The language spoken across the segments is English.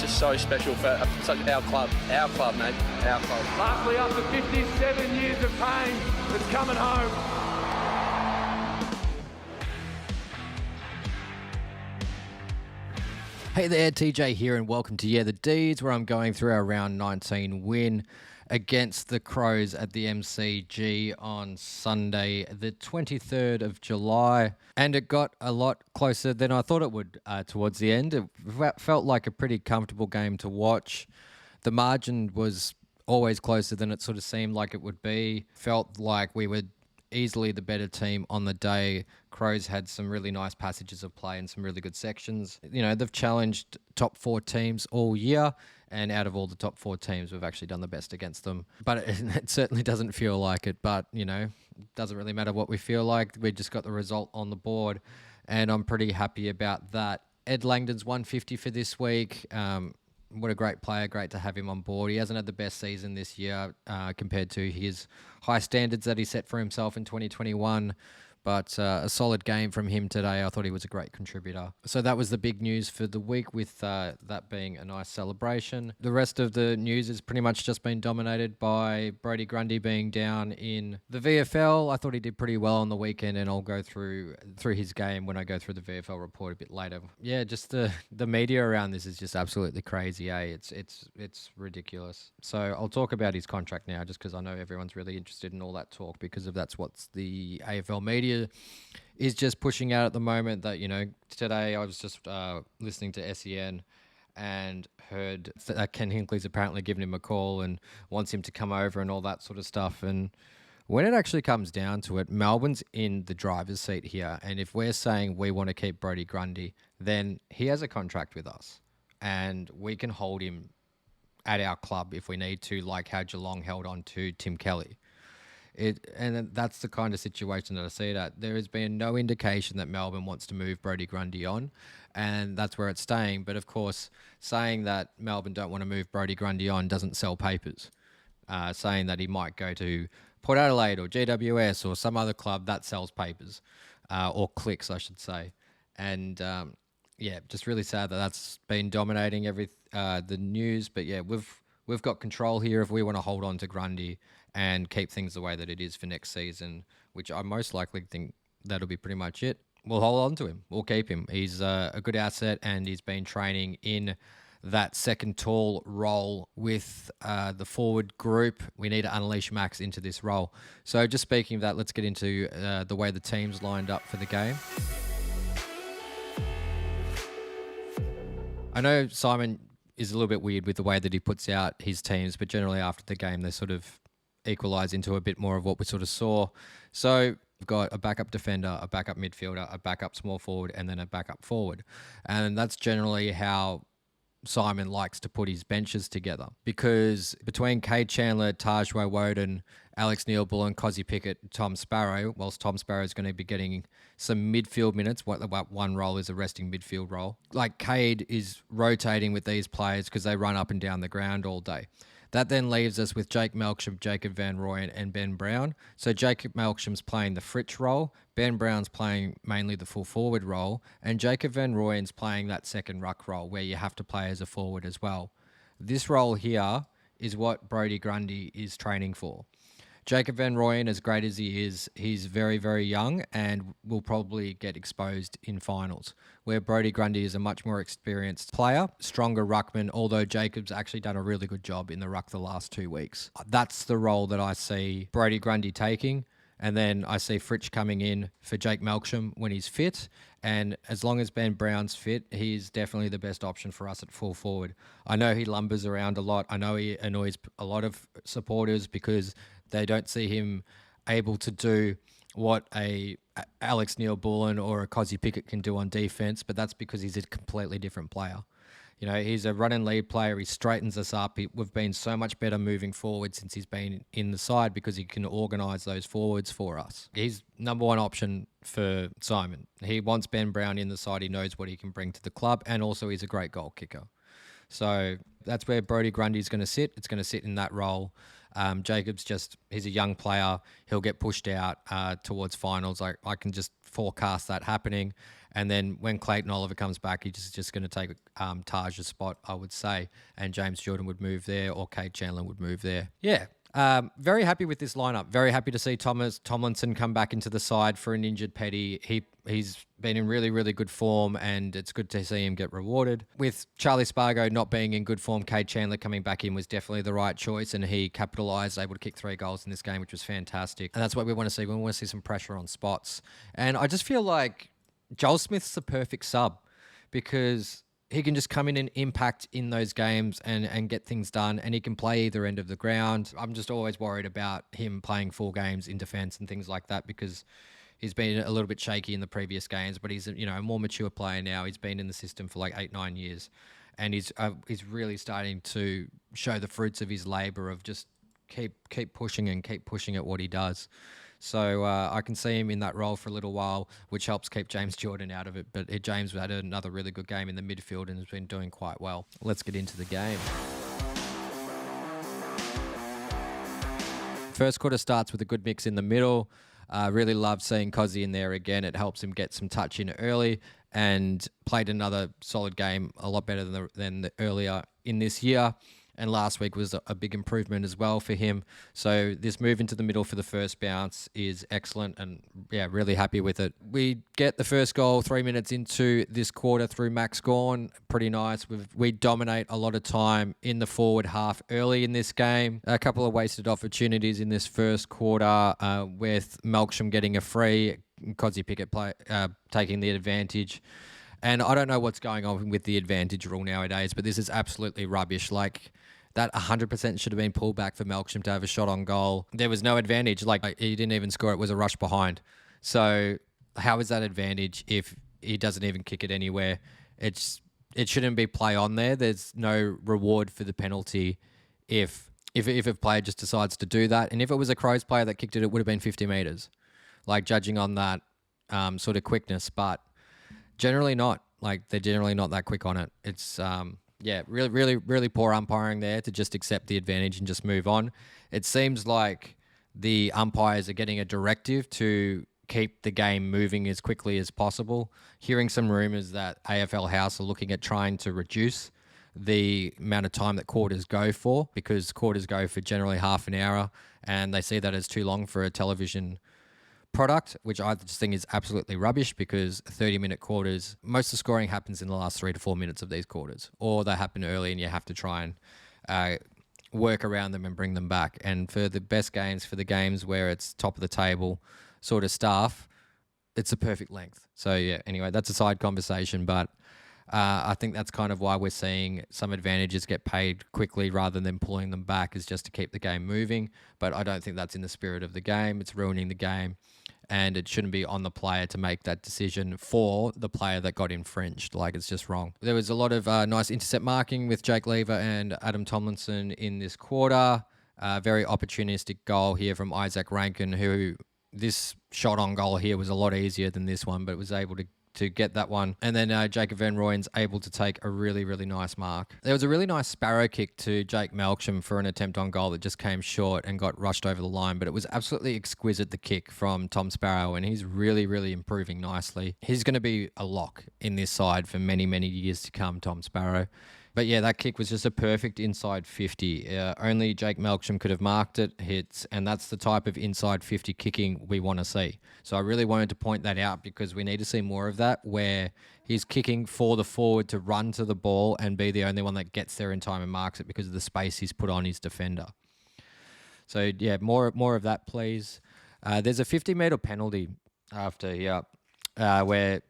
it's just so special for our club, mate, our club. Lastly, after 57 years of pain, it's coming home. Hey there, TJ here, and welcome to Yeah The Dees, where I'm going through our round 19 win against the Crows at the MCG on Sunday, the 23rd of July. And it got a lot closer than I thought it would towards the end. It felt like a pretty comfortable game to watch. The margin was always closer than it sort of seemed like it would be. Felt like we were easily the better team on the day. Crows had some really nice passages of play and some really good sections. You know, they've challenged top 4 teams all year, and out of all the top 4 teams, we've actually done the best against them. But it certainly doesn't feel like it. But, you know, it doesn't really matter what we feel like. We just got the result on the board, and I'm pretty happy about that. Ed Langdon's 150 for this week. What a great player. Great to have him on board. He hasn't had the best season this year compared to his high standards that he set for himself in 2021. But a solid game from him today. I thought he was a great contributor. So that was the big news for the week, with that being a nice celebration. The rest of the news has pretty much just been dominated by Brody Grundy being down in the VFL. I thought he did pretty well on the weekend, and I'll go through his game when I go through the VFL report a bit later. Yeah, just the media around this is just absolutely crazy, eh? It's ridiculous. So I'll talk about his contract now, just because I know everyone's really interested in all that talk, because of that's what's the AFL media is just pushing out at the moment. That, you know, today I was just listening to SEN and heard that Ken Hinkley's apparently given him a call and wants him to come over and all that sort of stuff. And when it actually comes down to it, Melbourne's in the driver's seat here. And if we're saying we want to keep Brody Grundy, then he has a contract with us, and we can hold him at our club if we need to, like how Geelong held on to Tim Kelly. And that's the kind of situation that I see that. There has been no indication that Melbourne wants to move Brody Grundy on, and that's where it's staying. But of course, saying that Melbourne don't want to move Brody Grundy on doesn't sell papers. Saying that he might go to Port Adelaide or GWS or some other club, that sells papers, or clicks, I should say. And yeah, just really sad that that's been dominating the news. But yeah, we've got control here if we want to hold on to Grundy and keep things the way that it is for next season, which I most likely think that'll be pretty much it. We'll hold on to him. We'll keep him. He's a good asset, and he's been training in that second tall role with the forward group. We need to unleash Max into this role. So just speaking of that, let's get into the way the team's lined up for the game. I know Simon is a little bit weird with the way that he puts out his teams, but generally after the game, they sort of equalise into a bit more of what we sort of saw. So we've got a backup defender, a backup midfielder, a backup small forward, and then a backup forward. And that's generally how Simon likes to put his benches together, because between Cade Chandler, Taj Woden, Alex Neil-Bullen, Cozzy Pickett, Tom Sparrow, whilst Tom Sparrow is going to be getting some midfield minutes, one role is a resting midfield role. Like, Cade is rotating with these players because they run up and down the ground all day. That then leaves us with Jake Melksham, Jacob Van Rooyen, and Ben Brown. So Jacob Melksham's playing the Fritsch role, Ben Brown's playing mainly the full forward role, and Jacob Van Rooyen's playing that second ruck role where you have to play as a forward as well. This role here is what Brody Grundy is training for. Jacob Van Rooyen, as great as he is, he's very, very young and will probably get exposed in finals, where Brody Grundy is a much more experienced player, stronger ruckman, although Jacob's actually done a really good job in the ruck the last 2 weeks. That's the role that I see Brody Grundy taking. And then I see Fritsch coming in for Jake Melksham when he's fit. And as long as Ben Brown's fit, he's definitely the best option for us at full forward. I know he lumbers around a lot. I know he annoys a lot of supporters because they don't see him able to do what a Alex Neil-Bullen or a Cozzy Pickett can do on defense, but that's because he's a completely different player. You know, he's a run and lead player. He straightens us up. We've been so much better moving forward since he's been in the side because he can organise those forwards for us. He's number one option for Simon. He wants Ben Brown in the side. He knows what he can bring to the club, and also he's a great goal kicker. So that's where Brody Grundy is going to sit. It's going to sit in that role. Jacob's he's a young player. He'll get pushed out towards finals. I can just forecast that happening. And then when Clayton Oliver comes back, he's just going to take Taj's spot, I would say. And James Jordan would move there, or Kate Chandler would move there. Yeah. Very happy with this lineup. Very happy to see Tomlinson come back into the side for an injured Petty. He's been in really, really good form, and it's good to see him get rewarded. With Charlie Spargo not being in good form, Kate Chandler coming back in was definitely the right choice, and he capitalised, able to kick 3 goals in this game, which was fantastic. And that's what we want to see. We want to see some pressure on spots. And I just feel like Joel Smith's the perfect sub, because he can just come in and impact in those games and get things done, and he can play either end of the ground. I'm just always worried about him playing full games in defence and things like that, because he's been a little bit shaky in the previous games, but he's a more mature player now. He's been in the system for like 8-9 years, and he's really starting to show the fruits of his labour of just keep pushing and keep pushing at what he does. So I can see him in that role for a little while, which helps keep James Jordan out of it. But James had another really good game in the midfield and has been doing quite well. Let's get into the game. First quarter starts with a good mix in the middle. Really love seeing Cozzy in there again. It helps him get some touch in early, and played another solid game, a lot better than the earlier in this year. And last week was a big improvement as well for him. So this move into the middle for the first bounce is excellent, and yeah, really happy with it. We get the first goal 3 minutes into this quarter through Max Gawn. Pretty nice. We dominate a lot of time in the forward half early in this game. A couple of wasted opportunities in this first quarter with Melksham getting a free, Cozzy Pickett taking the advantage. And I don't know what's going on with the advantage rule nowadays, but this is absolutely rubbish. Like, that 100% should have been pulled back for Melksham to have a shot on goal. There was no advantage. Like, he didn't even score. It was a rush behind. So how is that advantage if he doesn't even kick it anywhere? It shouldn't be play on there. There's no reward for the penalty if a player just decides to do that. And if it was a Crows player that kicked it, it would have been 50 metres. Like, judging on that sort of quickness. But generally not. Like, they're generally not that quick on it. It's... yeah, really, really, really poor umpiring there to just accept the advantage and just move on. It seems like the umpires are getting a directive to keep the game moving as quickly as possible. Hearing some rumours that AFL House are looking at trying to reduce the amount of time that quarters go for, because quarters go for generally half an hour, and they see that as too long for a television product, which I just think is absolutely rubbish, because 30-minute quarters, most of the scoring happens in the last 3 to 4 minutes of these quarters, or they happen early and you have to try and work around them and bring them back. And for the best games, for the games where it's top of the table sort of stuff, it's a perfect length. So yeah, anyway, that's a side conversation, but I think that's kind of why we're seeing some advantages get paid quickly rather than pulling them back, is just to keep the game moving. But I don't think that's in the spirit of the game. It's ruining the game, and it shouldn't be on the player to make that decision for the player that got infringed. Like, it's just wrong. There was a lot of nice intercept marking with Jake Lever and Adam Tomlinson in this quarter. Very opportunistic goal here from Isaac Rankin, who this shot on goal here was a lot easier than this one, but was able to get that one. And then Jacob Van Rooyen's able to take a really, really nice mark. There was a really nice sparrow kick to Jake Melksham for an attempt on goal that just came short and got rushed over the line, but it was absolutely exquisite, the kick from Tom Sparrow, and he's really, really improving nicely. He's going to be a lock in this side for many, many years to come, Tom Sparrow. But yeah, that kick was just a perfect inside 50. Only Jake Melksham could have marked it, hits, and that's the type of inside 50 kicking we want to see. So I really wanted to point that out, because we need to see more of that, where he's kicking for the forward to run to the ball and be the only one that gets there in time and marks it because of the space he's put on his defender. So yeah, more of that, please. There's a 50-metre penalty after here, where...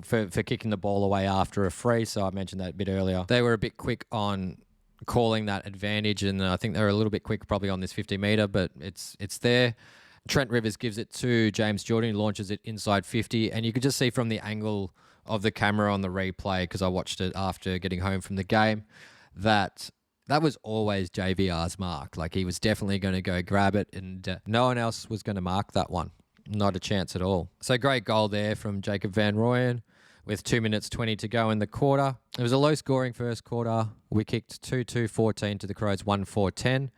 For kicking the ball away after a free, so I mentioned that a bit earlier. They were a bit quick on calling that advantage, and I think they were a little bit quick probably on this 50-metre, but it's there. Trent Rivers gives it to James Jordan, he launches it inside 50, and you could just see from the angle of the camera on the replay, because I watched it after getting home from the game, that was always JVR's mark. Like, he was definitely going to go grab it, and no one else was going to mark that one. Not a chance at all. So great goal there from Jacob Van Rooyen with 2 minutes 20 to go in the quarter. It was a low-scoring first quarter. We kicked 2-2-14 to the Crows 1-4-10.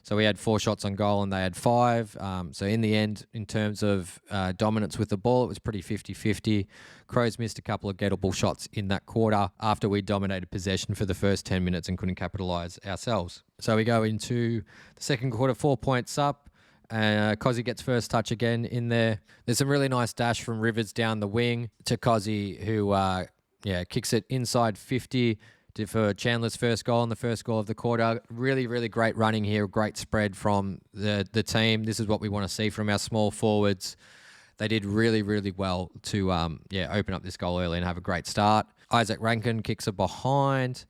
So we had 4 shots on goal and they had 5. So in the end, in terms of dominance with the ball, it was pretty 50-50. Crows missed a couple of gettable shots in that quarter after we dominated possession for the first 10 minutes and couldn't capitalise ourselves. So we go into the second quarter, 4 points up. Cozzy gets first touch again in there. There's some really nice dash from Rivers down the wing to Cozzy, who kicks it inside 50 for Chandler's first goal and the first goal of the quarter. Really, really great running here. Great spread from the team. This is what we want to see from our small forwards. They did really, really well to open up this goal early and have a great start. Isaac Rankin kicks it behind.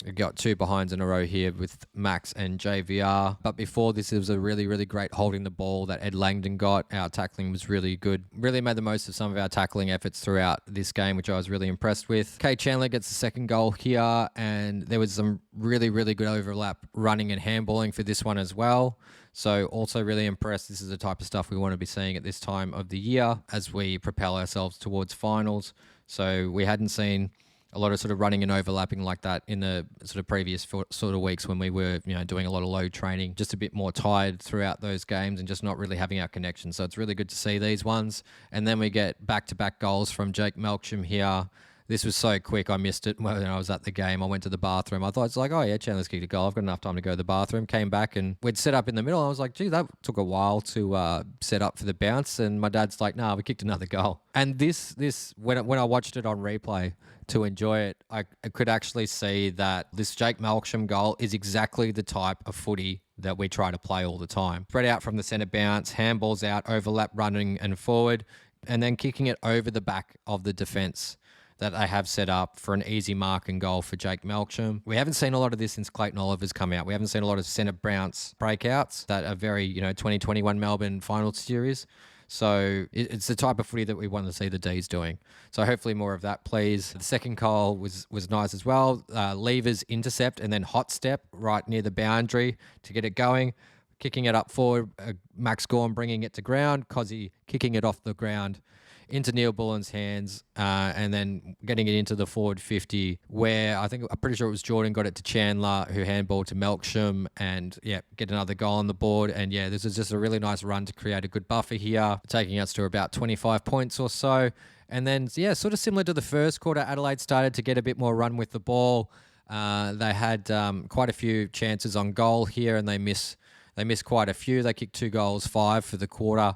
We've got 2 behinds in a row here with Max and JVR. But before this, it was a really, really great holding the ball that Ed Langdon got. Our tackling was really good. Really made the most of some of our tackling efforts throughout this game, which I was really impressed with. Kate Chandler gets the second goal here, and there was some really, really good overlap running and handballing for this one as well. So also really impressed. This is the type of stuff we want to be seeing at this time of the year as we propel ourselves towards finals. So we hadn't seen a lot of sort of running and overlapping like that in the sort of previous sort of weeks when we were, doing a lot of load training, just a bit more tired throughout those games and just not really having our connection. So it's really good to see these ones. And then we get back-to-back goals from Jake Melksham here. This was so quick, I missed it when I was at the game. I went to the bathroom. I thought, it's like, oh yeah, Chandler's kicked a goal. I've got enough time to go to the bathroom. Came back and we'd set up in the middle. I was like, gee, that took a while to set up for the bounce. And my dad's like, nah, we kicked another goal. And this when I watched it on replay to enjoy it, I could actually see that this Jake Melksham goal is exactly the type of footy that we try to play all the time. Spread out from the centre bounce, handballs out, overlap running and forward, and then kicking it over the back of the defence that they have set up for an easy mark and goal for Jake Melksham. We haven't seen a lot of this since Clayton Oliver's come out. We haven't seen a lot of centre bounce breakouts that are very, 2021 Melbourne final series. So it's the type of footy that we want to see the D's doing. So hopefully more of that, please. The second goal was nice as well. Levers intercept and then hot step right near the boundary to get it going. Kicking it up forward, Max Gorn bringing it to ground, Cozzy kicking it off the ground into Neil Bullen's hands, and then getting it into the forward 50 where I'm pretty sure it was Jordan got it to Chandler, who handballed to Melksham, and get another goal on the board. And this is just a really nice run to create a good buffer here, taking us to about 25 points or so. And then, sort of similar to the first quarter, Adelaide started to get a bit more run with the ball. They had quite a few chances on goal here, and they missed quite a few. They kicked 2 goals, 5 for the quarter.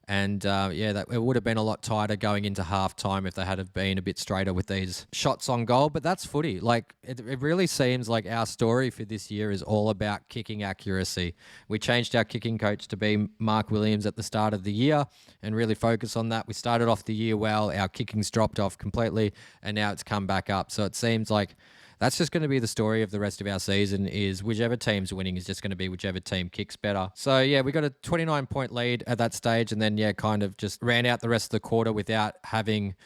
And it would have been a lot tighter going into halftime if they had have been a bit straighter with these shots on goal. But that's footy. Like it really seems like our story for this year is all about kicking accuracy. We changed our kicking coach to be Mark Williams at the start of the year and really focus on that. We started off the year well. Our kicking's dropped off completely, and now it's come back up. So it seems like that's just going to be the story of the rest of our season, is whichever team's winning is just going to be whichever team kicks better. So, we got a 29-point lead at that stage, and then, kind of just ran out the rest of the quarter without having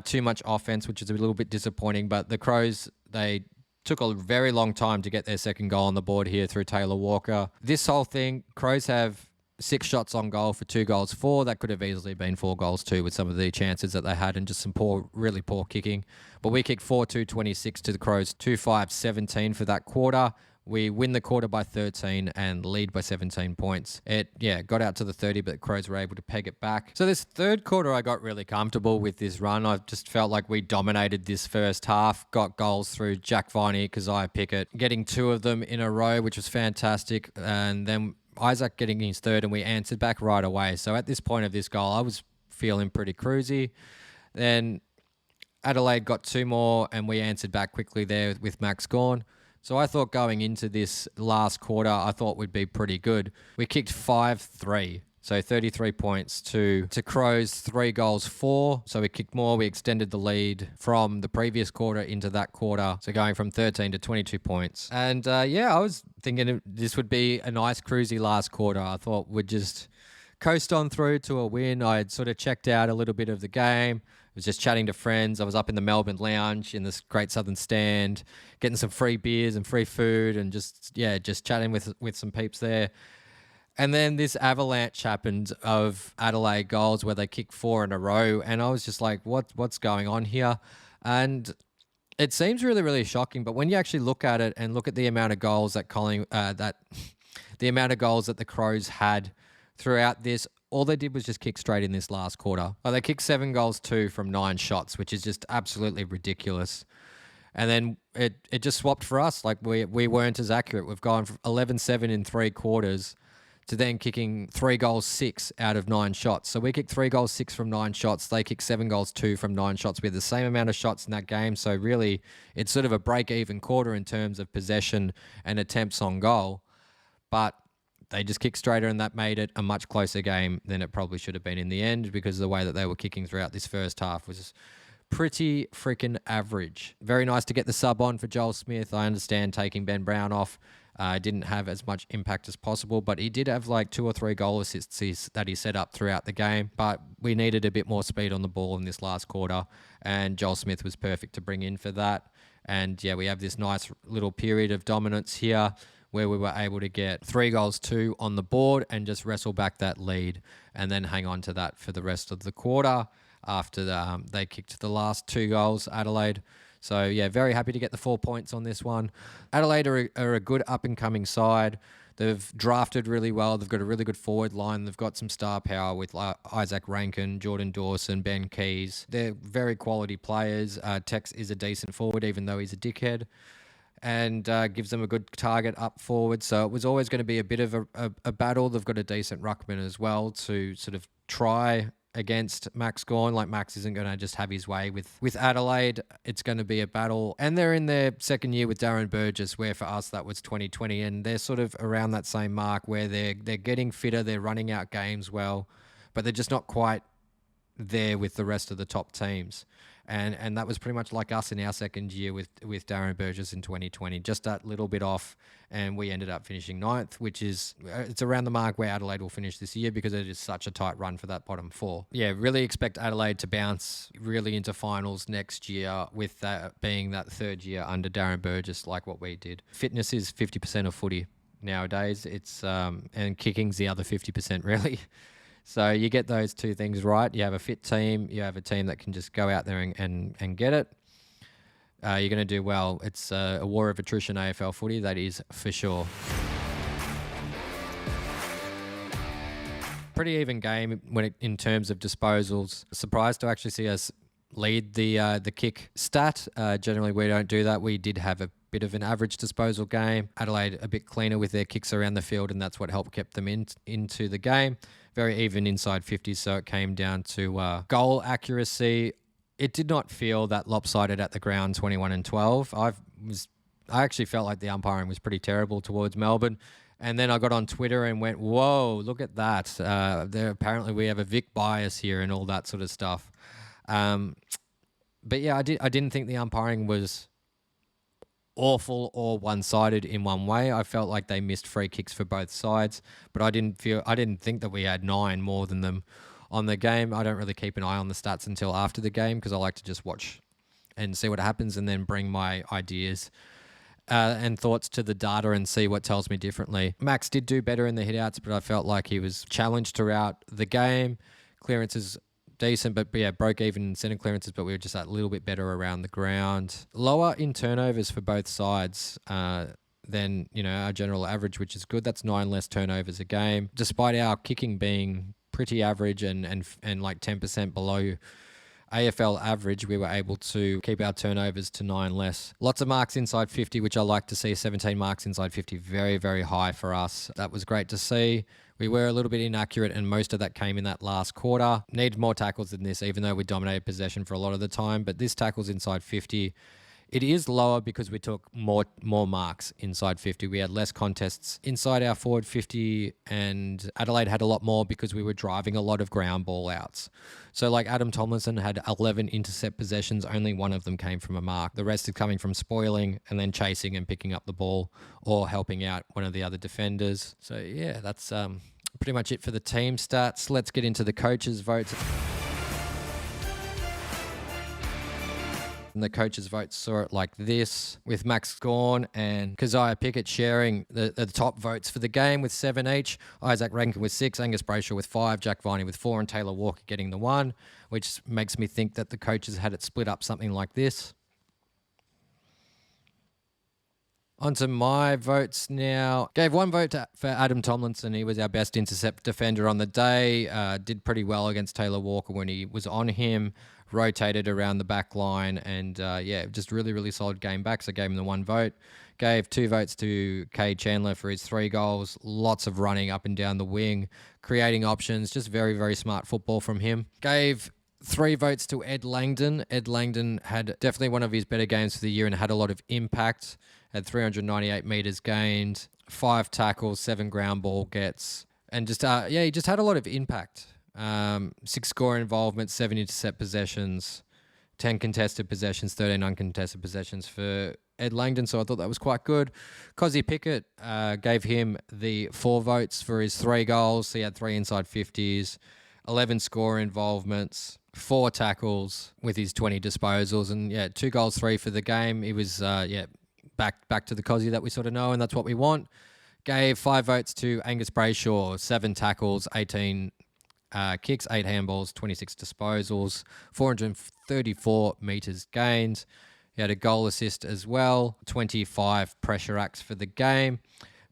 too much offense, which is a little bit disappointing. But the Crows, they took a very long time to get their second goal on the board here through Taylor Walker. This whole thing, Crows have 6 shots on goal for 2 goals 4. That could have easily been 4 goals too with some of the chances that they had and just some really poor kicking. But we kicked 4-2-26 to the Crows, 2-5-17 for that quarter. We win the quarter by 13 and lead by 17 points. It, got out to the 30, but the Crows were able to peg it back. So this third quarter, I got really comfortable with this run. I just felt like we dominated this first half, got goals through Jack Viney, Keziah Pickett, getting 2 of them in a row, which was fantastic. And then Isaac getting his third, and we answered back right away. So at this point of this goal, I was feeling pretty cruisy. Then Adelaide got 2 more, and we answered back quickly there with Max Gorn. So I thought going into this last quarter, I thought we'd be pretty good. We kicked 5-3. So 33 points to Crows, 3 goals 4. So we kicked more. We extended the lead from the previous quarter into that quarter. So going from 13 to 22 points. And I was thinking this would be a nice cruisy last quarter. I thought we'd just coast on through to a win. I had sort of checked out a little bit of the game. I was just chatting to friends. I was up in the Melbourne lounge in this great southern stand, getting some free beers and free food and just chatting with some peeps there. And then this avalanche happened of Adelaide goals where they kicked 4 in a row. And I was just like, what's going on here? And it seems really, really shocking. But when you actually look at it and look at the amount of goals that the amount of goals that the Crows had throughout this, all they did was just kick straight in this last quarter. They kicked 7 goals, 2 from 9 shots, which is just absolutely ridiculous. And then it just swapped for us. Like we weren't as accurate. We've gone from 11-7 in 3 quarters to then kicking 3 goals, 6 out of 9 shots. So we kicked 3 goals, 6 from 9 shots. They kicked 7 goals, 2 from 9 shots. We had the same amount of shots in that game. So really, it's sort of a break-even quarter in terms of possession and attempts on goal. But they just kicked straighter, and that made it a much closer game than it probably should have been in the end, because the way that they were kicking throughout this first half was pretty freaking average. Very nice to get the sub on for Joel Smith. I understand taking Ben Brown off didn't have as much impact as possible, but he did have like 2 or 3 goal assists that he set up throughout the game. But we needed a bit more speed on the ball in this last quarter, and Joel Smith was perfect to bring in for that. And yeah, we have this nice little period of dominance here where we were able to get 3 goals, 2 on the board and just wrestle back that lead and then hang on to that for the rest of the quarter after they kicked the last 2 goals, Adelaide. So, yeah, very happy to get the 4 points on this one. Adelaide are a good up-and-coming side. They've drafted really well. They've got a really good forward line. They've got some star power with Isaac Rankin, Jordan Dawson, Ben Keys. They're very quality players. Tex is a decent forward, even though he's a dickhead, and gives them a good target up forward. So it was always going to be a bit of a battle. They've got a decent ruckman as well to sort of try against Max Gawn. Like, Max isn't going to just have his way with Adelaide. It's going to be a battle. And they're in their second year with Darren Burgess, where for us that was 2020. And they're sort of around that same mark where they're getting fitter, they're running out games well, but they're just not quite there with the rest of the top teams. And that was pretty much like us in our second year with Darren Burgess in 2020, just that little bit off, and we ended up finishing 9th, which is, it's around the mark where Adelaide will finish this year because it is such a tight run for that bottom 4. Yeah, really expect Adelaide to bounce really into finals next year, with that being that 3rd year under Darren Burgess, like what we did. Fitness is 50% of footy nowadays. It's and kicking's the other 50% really. So you get those 2 things right. You have a fit team. You have a team that can just go out there and get it. You're going to do well. It's a war of attrition AFL footy, that is for sure. Pretty even game in terms of disposals. Surprised to actually see us lead the kick stat. Generally, we don't do that. We did have a bit of an average disposal game. Adelaide a bit cleaner with their kicks around the field, and that's what helped keep them into the game. Very even inside 50s, so it came down to goal accuracy. It did not feel that lopsided at the ground, 21-12. I actually felt like the umpiring was pretty terrible towards Melbourne. And then I got on Twitter and went, whoa, look at that. Apparently we have a Vic bias here and all that sort of stuff. But yeah, I didn't think the umpiring was awful or one-sided in one way. I felt like they missed free kicks for both sides, but I didn't think that we had 9 more than them on the game. I don't really keep an eye on the stats until after the game because I like to just watch and see what happens and then bring my ideas and thoughts to the data and see what tells me differently. Max did do better in the hitouts, but I felt like he was challenged throughout the game. Clearances decent, but yeah, broke even in centre clearances, but we were just a little bit better around the ground. Lower in turnovers for both sides than our general average, which is good. That's 9 less turnovers a game, despite our kicking being pretty average and like 10% below AFL average. We were able to keep our turnovers to 9 less. Lots of marks inside 50, which I like to see. 17 marks inside 50, very, very high for us. That was great to see. We were a little bit inaccurate, and most of that came in that last quarter. Needed more tackles than this, even though we dominated possession for a lot of the time. But this tackles inside 50, it is lower because we took more marks inside 50. We had less contests inside our forward 50, and Adelaide had a lot more because we were driving a lot of ground ball outs. So like Adam Tomlinson had 11 intercept possessions, only 1 of them came from a mark. The rest is coming from spoiling and then chasing and picking up the ball or helping out one of the other defenders. So yeah, that's pretty much it for the team stats. Let's get into the coaches' votes. And the coaches' votes saw it like this, with Max Gawn and Keziah Pickett sharing the top votes for the game with 7 each. Isaac Rankin with 6, Angus Brayshaw with 5, Jack Viney with 4, and Taylor Walker getting the 1, which makes me think that the coaches had it split up something like this. Onto my votes now. Gave one vote for Adam Tomlinson. He was our best intercept defender on the day. Did pretty well against Taylor Walker when he was on him. Rotated around the back line and, just really, really solid game back. So gave him the one vote. Gave 2 votes to Kay Chandler for his 3 goals. Lots of running up and down the wing, creating options. Just very, very smart football from him. Gave 3 votes to Ed Langdon. Ed Langdon had definitely one of his better games for the year and had a lot of impact. Had 398 metres gained, 5 tackles, 7 ground ball gets, and he just had a lot of impact. 6 score involvement, 7 intercept possessions, 10 contested possessions, 13 uncontested possessions for Ed Langdon, so I thought that was quite good. Cozzy Pickett gave him the 4 votes for his 3 goals. He had 3 inside 50s, 11 score involvements, 4 tackles with his 20 disposals, and 2 goals, 3 for the game. He was back to the Cozzy that we sort of know, and that's what we want. Gave 5 votes to Angus Brayshaw, 7 tackles, 18 kicks, 8 handballs, 26 disposals, 434 metres gained. He had a goal assist as well, 25 pressure acts for the game.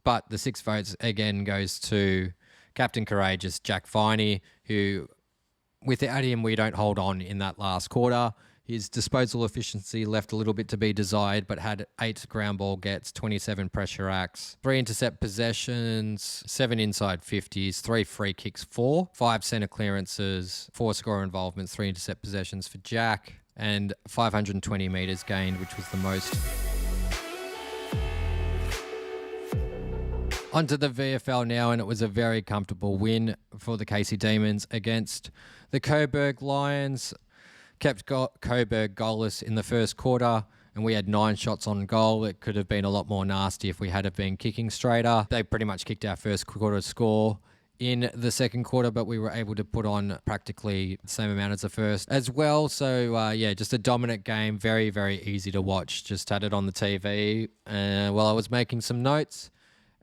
But the 6 votes again goes to Captain Courageous Jack Viney, who without him we don't hold on in that last quarter. His disposal efficiency left a little bit to be desired, but had 8 ground ball gets, 27 pressure acts, 3 intercept possessions, 7 inside 50s, 3 free kicks, 5 centre clearances, 4 score involvements, 3 intercept possessions for Jack, and 520 metres gained, which was the most. Onto the VFL now, and it was a very comfortable win for the Casey Demons against the Coburg Lions. Kept Coburg goalless in the first quarter, and we had 9 shots on goal. It could have been a lot more nasty if we had have been kicking straighter. They pretty much kicked our first quarter score in the second quarter, but we were able to put on practically the same amount as the first as well. So, just a dominant game. Very, very easy to watch. Just had it on the TV while I was making some notes.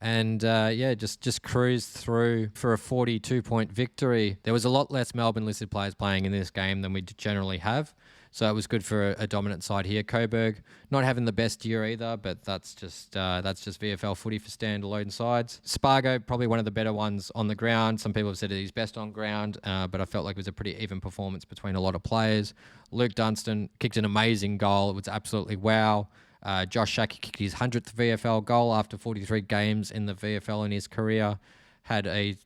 And, just cruised through for a 42-point victory. There was a lot less Melbourne listed players playing in this game than we generally have. So it was good for a dominant side here. Coburg not having the best year either, but that's just VFL footy for standalone sides. Spargo, probably one of the better ones on the ground. Some people have said that he's best on ground, but I felt like it was a pretty even performance between a lot of players. Luke Dunstan kicked an amazing goal. It was absolutely wow. Josh Shackey kicked his 100th VFL goal after 43 games in the VFL in his career. Had a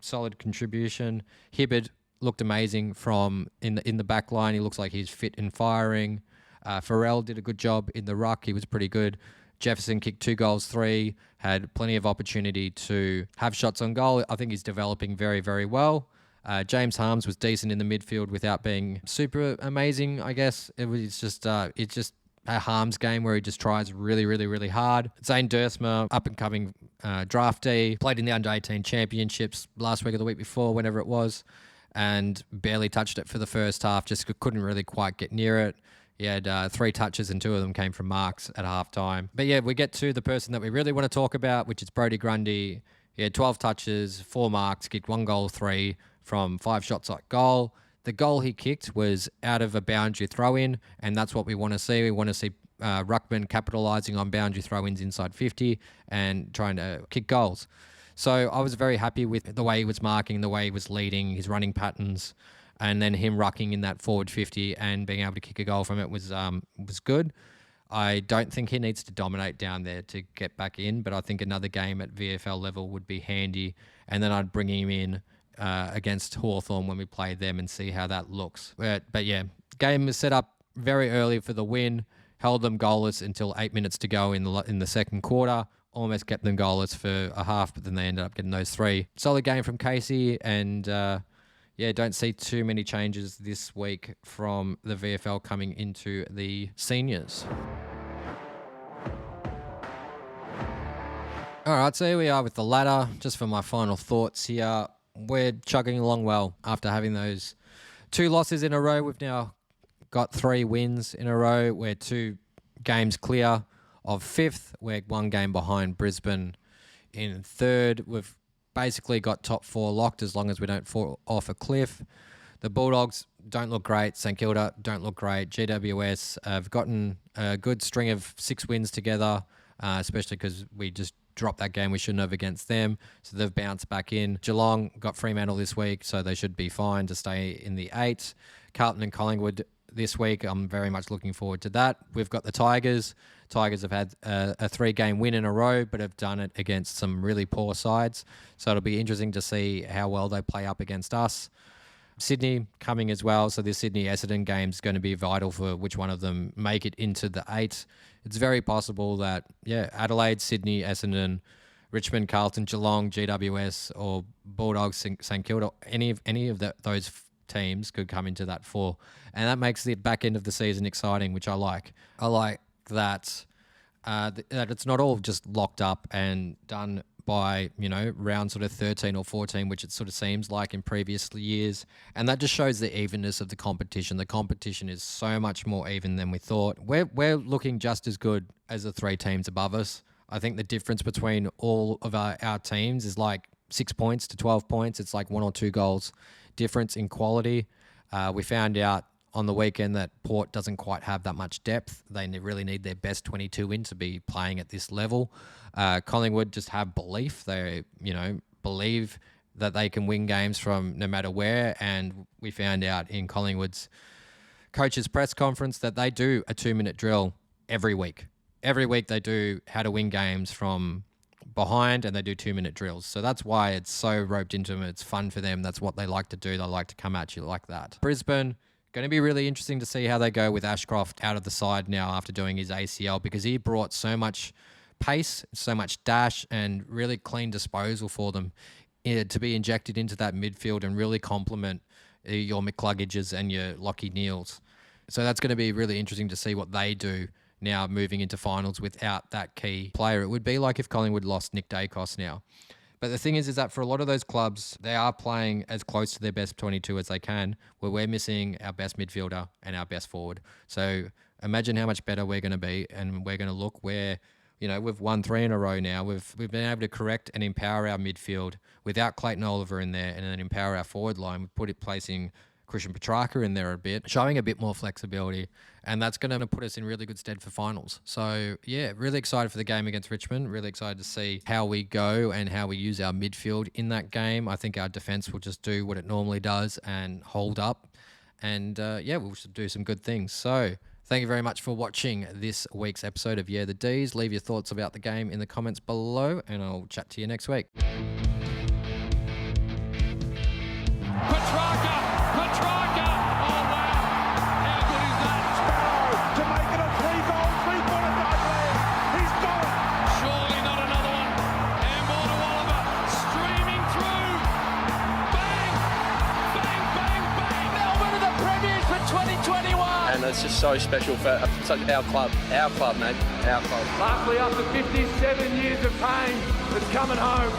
solid contribution. Hibbard looked amazing from in the back line. He looks like he's fit and firing. Farrell did a good job in the ruck. He was pretty good. Jefferson kicked 2 goals, 3. Had plenty of opportunity to have shots on goal. I think he's developing very, very well. James Harms was decent in the midfield without being super amazing, I guess. It's just a Harms game where he just tries really, really, really hard. Zane Dursma, up-and-coming draftee, played in the Under-18 Championships last week or the week before, whenever it was, and barely touched it for the first half, just couldn't really quite get near it. He had 3 touches and 2 of them came from marks at halftime. But yeah, we get to the person that we really want to talk about, which is Brody Grundy. He had 12 touches, 4 marks, kicked 1 goal, 3 from 5 shots at goal. The goal he kicked was out of a boundary throw-in, and that's what we want to see. We want to see Ruckman capitalising on boundary throw-ins inside 50 and trying to kick goals. So I was very happy with the way he was marking, the way he was leading, his running patterns, and then him rucking in that forward 50 and being able to kick a goal from it was good. I don't think he needs to dominate down there to get back in, but I think another game at VFL level would be handy, and then I'd bring him in against Hawthorn when we play them and see how that looks. But yeah, game was set up very early for the win, held them goalless until 8 minutes to go in the second quarter, almost kept them goalless for a half, but then they ended up getting those 3. Solid game from Casey, and don't see too many changes this week from the VFL coming into the seniors. All right, so here we are with the ladder. Just for my final thoughts here, we're chugging along well after having those 2 losses in a row. We've now got 3 wins in a row. We're 2 games clear of 5th. We're 1 game behind Brisbane in 3rd. We've basically got top 4 locked as long as we don't fall off a cliff. The Bulldogs don't look great. St Kilda don't look great. GWS have gotten a good string of 6 wins together. especially because we just dropped that game we shouldn't have against them. So they've bounced back in. Geelong got Fremantle this week, so they should be fine to stay in the 8. Carlton and Collingwood this week. I'm very much looking forward to that. We've got the Tigers. Tigers have had a 3-game win in a row, but have done it against some really poor sides. So it'll be interesting to see how well they play up against us. Sydney coming as well. So the Sydney-Essendon game is going to be vital for which one of them make it into the 8. It's very possible that, Adelaide, Sydney, Essendon, Richmond, Carlton, Geelong, GWS, or Bulldogs, St Kilda, any of those teams could come into that 4. And that makes the back end of the season exciting, which I like. I like that that it's not all just locked up and done by, round sort of 13 or 14, which it sort of seems like in previous years. And that just shows the evenness of the competition. The competition is so much more even than we thought. We're looking just as good as the 3 teams above us. I think the difference between all of our teams is like 6 points to 12 points. It's like 1 or 2 goals difference in quality. We found out on the weekend that Port doesn't quite have that much depth. They really need their best 22 in to be playing at this level. Collingwood just have belief. They, believe that they can win games from no matter where. And we found out in Collingwood's coach's press conference that they do a 2-minute drill every week. Every week they do how to win games from behind, and they do 2-minute drills. So that's why it's so roped into them. It's fun for them. That's what they like to do. They like to come at you like that. Brisbane, going to be really interesting to see how they go with Ashcroft out of the side now after doing his ACL, because he brought so much pace, so much dash, and really clean disposal for them to be injected into that midfield and really complement your McCluggages and your Lachie Neals. So that's going to be really interesting to see what they do now moving into finals without that key player. It would be like if Collingwood lost Nick Dacos now. But the thing is that for a lot of those clubs, they are playing as close to their best 22 as they can, where we're missing our best midfielder and our best forward. So imagine how much better we're going to be, and we're going to look where, we've won 3 in a row now. We've been able to correct and empower our midfield without Clayton Oliver in there, and then empower our forward line. We've placing Christian Petrarca in there a bit, showing a bit more flexibility, and that's going to put us in really good stead for finals. So, really excited for the game against Richmond. Really excited to see how we go and how we use our midfield in that game. I think our defence will just do what it normally does and hold up, and we'll do some good things. So, thank you very much for watching this week's episode of Yeah The Dees. Leave your thoughts about the game in the comments below, and I'll chat to you next week. Petrarca! Oh, wow! How good is that? Sparrow to make it a 3-goal, 3-pointer Adelaide. He's got it! Surely not another one. Handball to Oliver. Streaming through. Bang! Bang, bang, bang! Melbourne are the premiers for 2021! And it's just so special for our club, mate, our club. Lastly, after 57 years of pain, it's coming home.